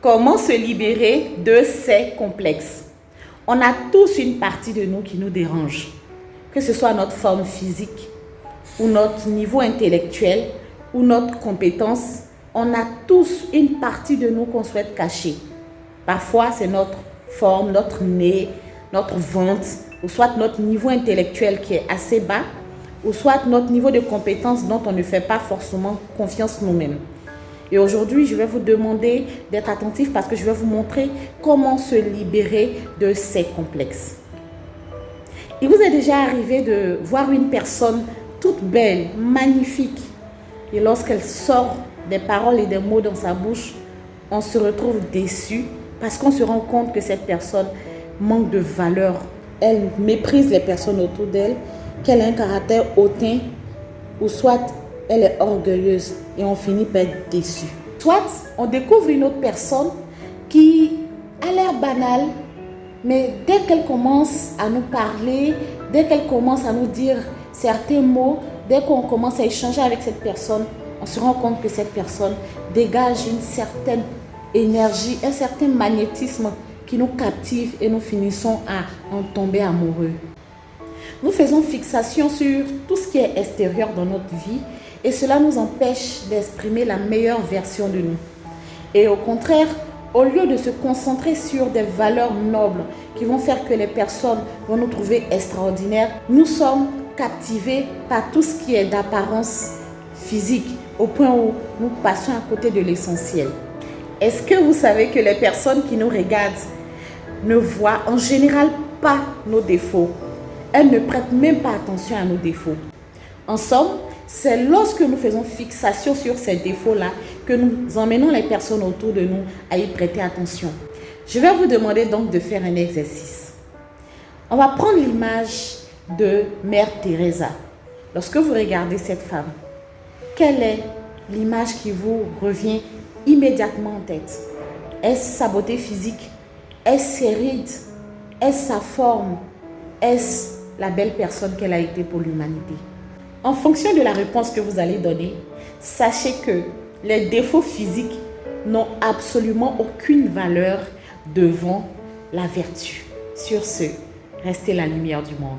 Comment se libérer de ces complexes? On a tous une partie de nous qui nous dérange, que ce soit notre forme physique, ou notre niveau intellectuel, ou notre compétence. On a tous une partie de nous qu'on souhaite cacher. Parfois, c'est notre forme, notre nez, notre ventre, ou soit notre niveau intellectuel qui est assez bas, ou soit notre niveau de compétence dont on ne fait pas forcément confiance nous-mêmes. Et aujourd'hui, je vais vous demander d'être attentif parce que je vais vous montrer comment se libérer de ces complexes. Il vous est déjà arrivé de voir une personne toute belle, magnifique, et lorsqu'elle sort des paroles et des mots dans sa bouche, on se retrouve déçu parce qu'on se rend compte que cette personne manque de valeur. Elle méprise les personnes autour d'elle, qu'elle a un caractère hautain, ou soit elle est orgueilleuse et on finit par être déçu. Soit on découvre une autre personne qui a l'air banale, mais dès qu'elle commence à nous parler, dès qu'elle commence à nous dire certains mots, dès qu'on commence à échanger avec cette personne, on se rend compte que cette personne dégage une certaine énergie, un certain magnétisme qui nous captive et nous finissons à en tomber amoureux. Nous faisons fixation sur tout ce qui est extérieur dans notre vie et cela nous empêche d'exprimer la meilleure version de nous. Et au contraire, au lieu de se concentrer sur des valeurs nobles qui vont faire que les personnes vont nous trouver extraordinaires, nous sommes captivés par tout ce qui est d'apparence physique au point où nous passons à côté de l'essentiel. Est-ce que vous savez que les personnes qui nous regardent ne voient en général pas nos défauts? Elles ne prêtent même pas attention à nos défauts. En somme, c'est lorsque nous faisons fixation sur ces défauts-là que nous emmenons les personnes autour de nous à y prêter attention. Je vais vous demander donc de faire un exercice. On va prendre l'image de Mère Teresa. Lorsque vous regardez cette femme, quelle est l'image qui vous revient immédiatement en tête? Est-ce sa beauté physique? Est-ce ses rides? Est-ce sa forme? Est-ce la belle personne qu'elle a été pour l'humanité? En fonction de la réponse que vous allez donner, sachez que les défauts physiques n'ont absolument aucune valeur devant la vertu. Sur ce, restez la lumière du monde.